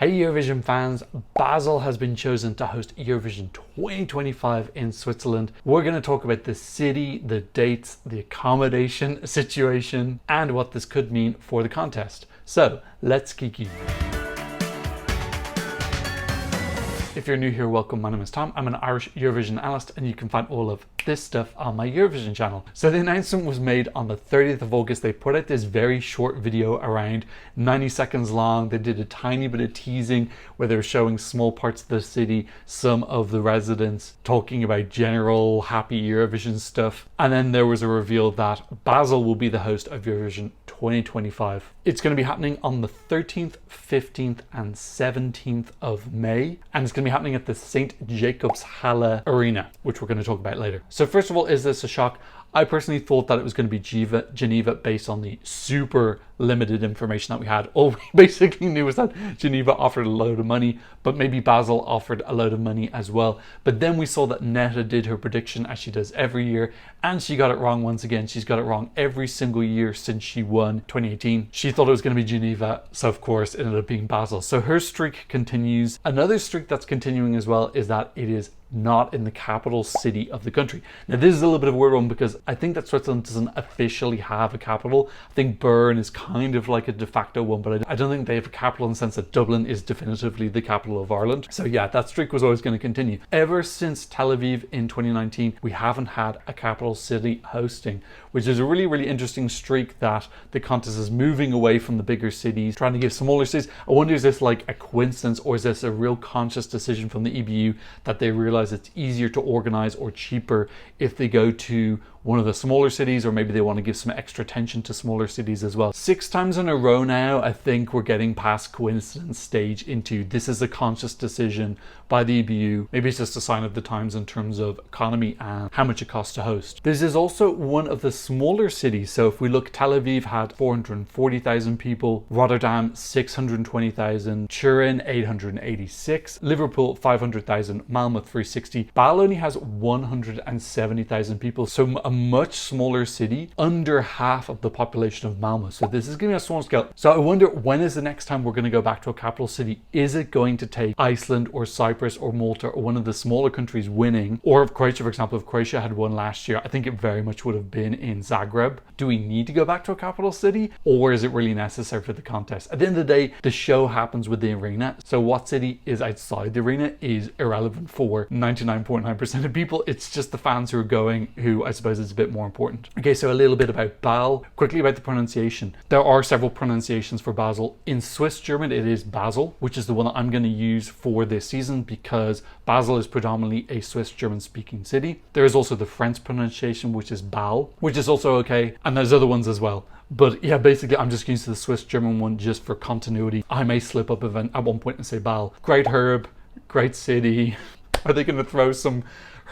Hey Eurovision fans, Basel has been chosen to host Eurovision 2025 in Switzerland. We're going to talk about the city, the dates, the accommodation situation, and what this could mean for the contest. So let's kiki. If you're new here, welcome. My name is Tom. I'm an Irish Eurovision analyst, and you can find all of this stuff on my Eurovision channel. So the announcement was made on the 30th of August. They put out this very short video, around 90 seconds long. They did a tiny bit of teasing where they were showing small parts of the city, some of the residents talking about general happy Eurovision stuff. And then there was a reveal that Basel will be the host of Eurovision 2025. It's going to be happening on the 13th, 15th and 17th of May, and it's going to be happening at the St. Jacob's Halle Arena, which we're going to talk about later. So first of all, is this a shock? I personally thought that it was going to be Geneva based on the super limited information that we had. All we basically knew was that Geneva offered a load of money, but maybe Basel offered a load of money as well. But then we saw that Netta did her prediction, as she does every year, and she got it wrong once again. She's got it wrong every single year since she won 2018. She thought it was going to be Geneva, so of course it ended up being Basel. So her streak continues. Another streak that's continuing as well is that it is not in the capital city of the country. Now this is a little bit of a weird one because I think that Switzerland doesn't officially have a capital. I think Bern is kind of like a de facto one, but I don't think they have a capital in the sense that Dublin is definitively the capital of Ireland. So yeah, that streak was always going to continue. Ever since Tel Aviv in 2019, we haven't had a capital city hosting, which is a really, really interesting streak that the contest is moving away from the bigger cities, trying to give smaller cities. I wonder, is this like a coincidence or is this a real conscious decision from the EBU that they realize it's easier to organize or cheaper if they go to one of the smaller cities, or maybe they want to give some extra attention to smaller cities as well. 6 times in a row now, I think we're getting past coincidence stage into this is a conscious decision by the EBU. Maybe it's just a sign of the times in terms of economy and how much it costs to host. This is also one of the smaller cities. So if we look, Tel Aviv had 440,000 people, Rotterdam 620,000, Turin 886, Liverpool 500,000, Malmö 360. Basel only has 170,000 people. So a much smaller city, under half of the population of Malmö. So this is going to be a small scale. So I wonder, when is the next time we're going to go back to a capital city? Is it going to take Iceland or Cyprus or Malta or one of the smaller countries winning? Or if Croatia, for example, if Croatia had won last year, I think it very much would have been in Zagreb. Do we need to go back to a capital city, or is it really necessary for the contest? At the end of the day, the show happens with the arena. So what city is outside the arena is irrelevant for 99.9% of people. It's just the fans who are going, who I suppose is a bit more important. Okay, so a little bit about Basel. Quickly about the pronunciation. There are several pronunciations for Basel. In Swiss German, it is Basel, which is the one that I'm going to use for this season because Basel is predominantly a Swiss German speaking city. There is also the French pronunciation, which is Bal, which is also okay. And there's other ones as well. But yeah, basically I'm just used to the Swiss German one just for continuity. I may slip up at one point and say Bal. Great herb, great city. Are they going to throw some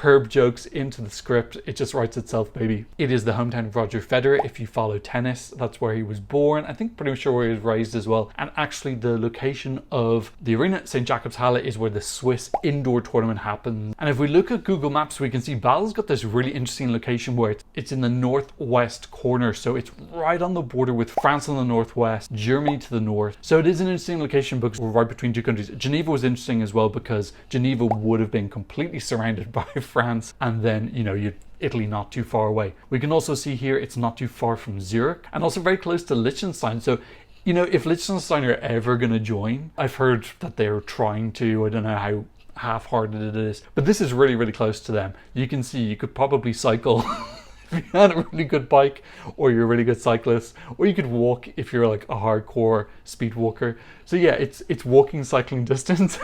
herb jokes into the script? It just writes itself, baby. It is the hometown of Roger Federer. If you follow tennis, that's where he was born. I think pretty much sure where he was raised as well. And actually the location of the arena, St. Jacob's Halle, is where the Swiss indoor tournament happens. And if we look at Google Maps, we can see Basel's got this really interesting location where it's in the northwest corner. So it's right on the border with France on the northwest, Germany to the north. So it is an interesting location because we're right between two countries. Geneva was interesting as well because Geneva would have been completely surrounded by France, and then Italy not too far away. We can also see here it's not too far from Zurich and also very close to Liechtenstein. So if Liechtenstein are ever going to join, I've heard that they're trying to. I don't know how half-hearted it is, but this is really, really close to them. You can see you could probably cycle if you had a really good bike, or you're a really good cyclist, or you could walk if you're like a hardcore speed walker. So yeah, it's walking, cycling distance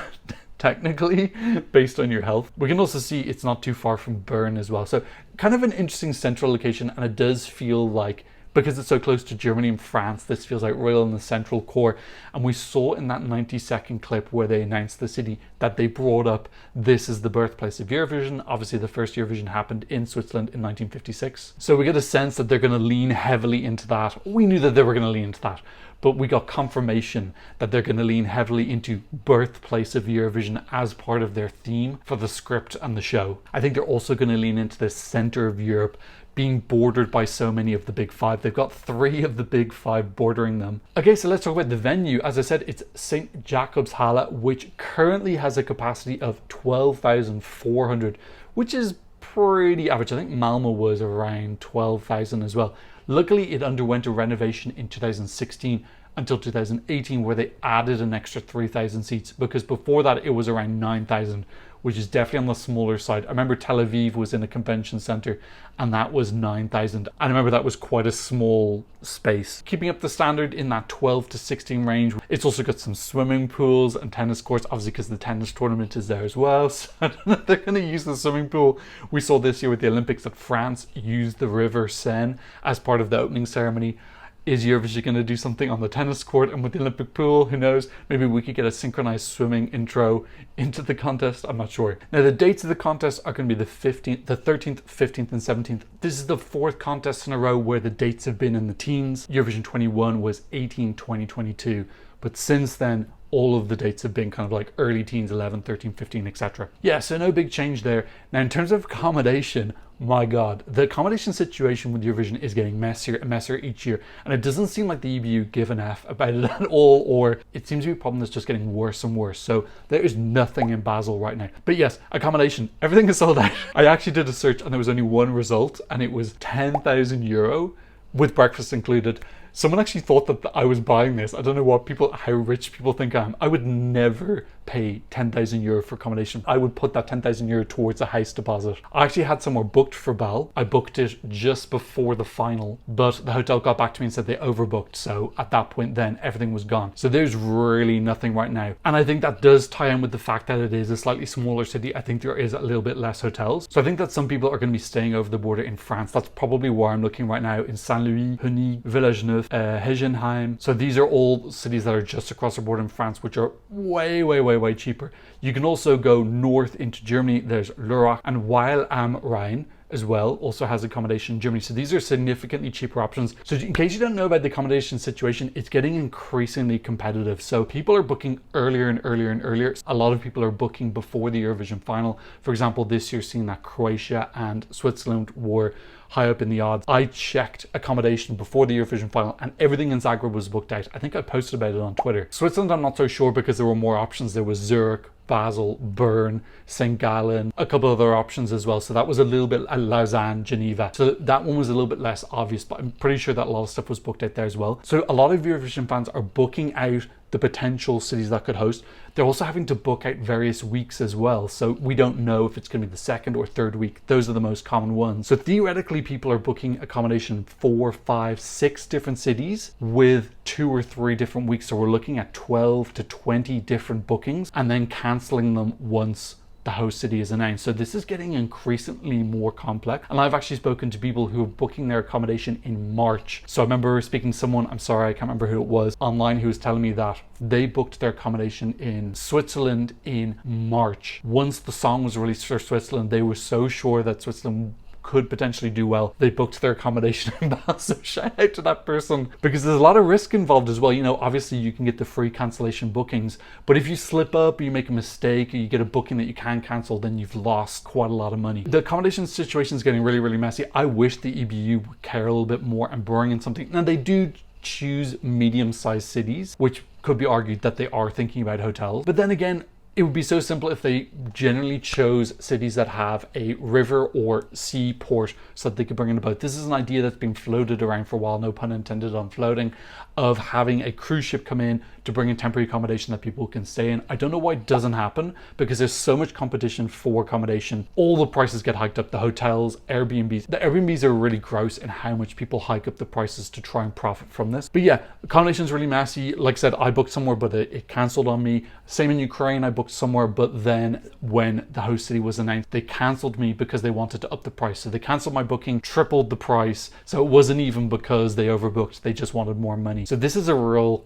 technically based on your health. We can also see it's not too far from Bern as well. So kind of an interesting central location, and it does feel like, because it's so close to Germany and France, this feels like real in the central core. And we saw in that 90-second clip where they announced the city that they brought up, this is the birthplace of Eurovision. Obviously the first Eurovision happened in Switzerland in 1956. So we get a sense that they're going to lean heavily into that. We knew that they were going to lean into that. but we got confirmation that they're going to lean heavily into birthplace of Eurovision as part of their theme for the script and the show. I think they're also going to lean into the center of Europe being bordered by so many of the big five. They've got 3 of the big 5 bordering them. Okay, so let's talk about the venue. As I said, it's St. Jakob's Halle, which currently has a capacity of 12,400, which is pretty average. I think Malmo was around 12,000 as well. Luckily, it underwent a renovation in 2016 until 2018, where they added an extra 3,000 seats, because before that it was around 9,000, which is definitely on the smaller side. I remember Tel Aviv was in a convention center and that was 9,000. I remember that was quite a small space. Keeping up the standard in that 12 to 16 range. It's also got some swimming pools and tennis courts, obviously because the tennis tournament is there as well. So I don't know if they're going to use the swimming pool. We saw this year with the Olympics that France used the River Seine as part of the opening ceremony. Is Eurovision going to do something on the tennis court and with the Olympic pool? Who knows? Maybe we could get a synchronized swimming intro into the contest. I'm not sure. Now, the dates of the contest are going to be the 13th, 15th, and 17th. This is the 4th contest in a row where the dates have been in the teens. Eurovision 21 was 18, 20, 22. But since then, all of the dates have been kind of like early teens, 11, 13, 15, etc. Yeah, so no big change there. Now, in terms of accommodation, my God, the accommodation situation with Eurovision is getting messier and messier each year. And it doesn't seem like the EBU give an F about it at all, or it seems to be a problem that's just getting worse and worse. So there is nothing in Basel right now. But yes, accommodation, everything is sold out. I actually did a search and there was only one result, and it was €10,000 with breakfast included. Someone actually thought that I was buying this. I don't know how rich people think I am. I would never pay €10,000 for accommodation. I would put that €10,000 towards a house deposit. I actually had somewhere booked for Bal. I booked it just before the final, but the hotel got back to me and said they overbooked. So at that point then everything was gone. So there's really nothing right now. And I think that does tie in with the fact that it is a slightly smaller city. I think there is a little bit less hotels. So I think that some people are going to be staying over the border in France. That's probably where I'm looking right now, in Saint-Louis, Heny, Village-Neuf, Hegenheim. So these are all cities that are just across the border in France, which are way cheaper. You can also go north into Germany. There's Lörrach and Weil am Rhein as well, also has accommodation in Germany. So these are significantly cheaper options. So in case you don't know about the accommodation situation, it's getting increasingly competitive. So people are booking earlier and earlier and earlier. A lot of people are booking before the Eurovision final. For example, this year seeing that Croatia and Switzerland were high up in the odds. I checked accommodation before the Eurovision final and everything in Zagreb was booked out. I think I posted about it on Twitter. Switzerland, I'm not so sure because there were more options. There was Zurich, Basel, Bern, St. Gallen, a couple other options as well. So that was a little bit, Lausanne, Geneva. So that one was a little bit less obvious, but I'm pretty sure that a lot of stuff was booked out there as well. So a lot of Eurovision fans are booking out the potential cities that could host. They're also having to book out various weeks as well. So we don't know if it's going to be the 2nd or 3rd week. Those are the most common ones. So theoretically, people are booking accommodation in 4, 5, 6 different cities with 2 or 3 different weeks. So we're looking at 12 to 20 different bookings and then cancelling them once the host city is announced. So this is getting increasingly more complex. And I've actually spoken to people who are booking their accommodation in March. So I remember speaking to someone, I'm sorry, I can't remember who it was, online, who was telling me that they booked their accommodation in Switzerland in March. Once the song was released for Switzerland, they were so sure that Switzerland could potentially do well, they booked their accommodation in Basel. So shout out to that person, because there's a lot of risk involved as well. You know, obviously you can get the free cancellation bookings, but if you slip up or you make a mistake or you get a booking that you can't cancel, then you've lost quite a lot of money. The accommodation situation is getting really messy. I wish the EBU would care a little bit more and bring in something. Now they do choose medium-sized cities, which could be argued that they are thinking about hotels, but then again, it would be so simple if they generally chose cities that have a river or sea port so that they could bring in a boat. This is an idea that's been floated around for a while, no pun intended on floating, of having a cruise ship come in to bring in temporary accommodation that people can stay in. I don't know why it doesn't happen, because there's so much competition for accommodation. All the prices get hiked up, the hotels, Airbnbs. The Airbnbs are really gross in how much people hike up the prices to try and profit from this. But yeah, accommodation is really messy. Like I said, I booked somewhere, but it cancelled on me. Same in Ukraine, I booked somewhere, but then when the host city was announced, they cancelled me because they wanted to up the price. So they cancelled my booking, tripled the price. So it wasn't even because they overbooked, they just wanted more money. So this is a real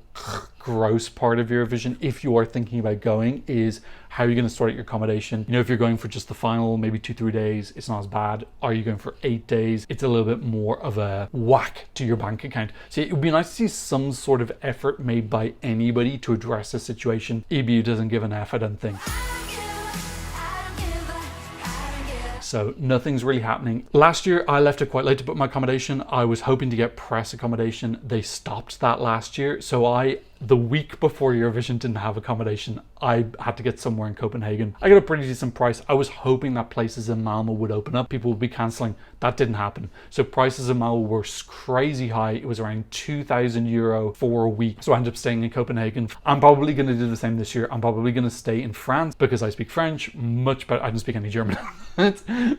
gross part of Eurovision, if you are thinking about going, is how you're going to sort out your accommodation. You know, if you're going for just the final, maybe 2-3 days, it's not as bad. Are you going for 8 days? It's a little bit more of a whack to your bank account. So it would be nice to see some sort of effort made by anybody to address the situation. EBU doesn't give an F, I don't think. So nothing's really happening. Last year, I left it quite late to book my accommodation. I was hoping to get press accommodation. They stopped that last year. So the week before Eurovision, didn't have accommodation. I had to get somewhere in Copenhagen. I got a pretty decent price. I was hoping that places in Malmo would open up. People would be cancelling. That didn't happen. So prices in Malmo were crazy high. It was around €2,000 for a week. So I ended up staying in Copenhagen. I'm probably going to do the same this year. I'm probably going to stay in France because I speak French much better. I don't speak any German.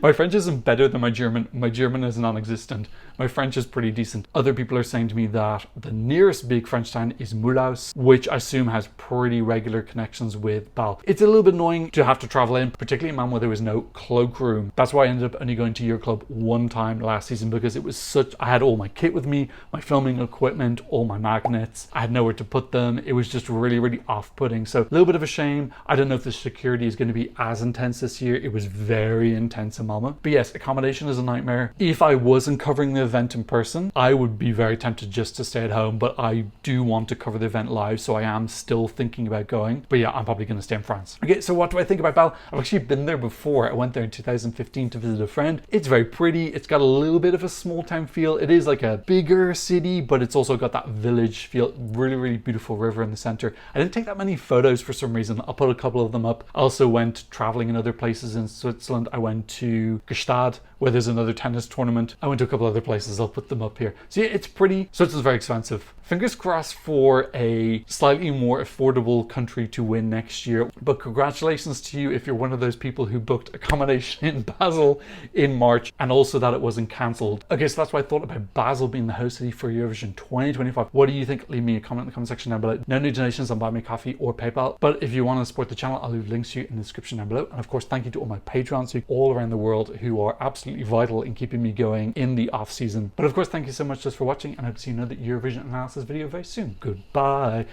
My French isn't better than my German. My German is non-existent. My French is pretty decent. Other people are saying to me that the nearest big French town is Mulhouse, which I assume has pretty regular connections with Basel. It's a little bit annoying to have to travel in, particularly in Malmo where there was no cloakroom. That's why I ended up only going to Euroclub one time last season, because it was I had all my kit with me, my filming equipment, all my magnets. I had nowhere to put them. It was just really, really off-putting. So a little bit of a shame. I don't know if the security is going to be as intense this year. It was very intense in Malmo. But yes, accommodation is a nightmare. If I wasn't covering the event in person, I would be very tempted just to stay at home, but I do want to cover the event live, so I am still thinking about going. But yeah, I'm probably going to stay in France. Okay, so what do I think about Basel? I've actually been there before. I went there in 2015 to visit a friend. It's very pretty. It's got a little bit of a small town feel. It is like a bigger city, but it's also got that village feel. Really, really beautiful river in the center. I didn't take that many photos for some reason. I'll put a couple of them up. I also went traveling in other places in Switzerland. I went to Gstaad, where there's another tennis tournament. I went to a couple other places. I'll put them up here. So yeah, it's pretty. Switzerland's very expensive. Fingers crossed for a slightly more affordable country to win next year. But congratulations to you if you're one of those people who booked accommodation in Basel in March, and also that it wasn't cancelled. Okay, so that's what I thought about Basel being the host city for Eurovision 2025. What do you think? Leave me a comment in the comment section down below. No new donations on Buy Me Coffee or PayPal, but if you want to support the channel, I'll leave links to you in the description down below. And of course, thank you to all my Patreons all around the world who are absolutely vital in keeping me going in the off season. But of course, thank you so much just for watching, and I hope to see you in another Eurovision analysis video very soon. Goodbye.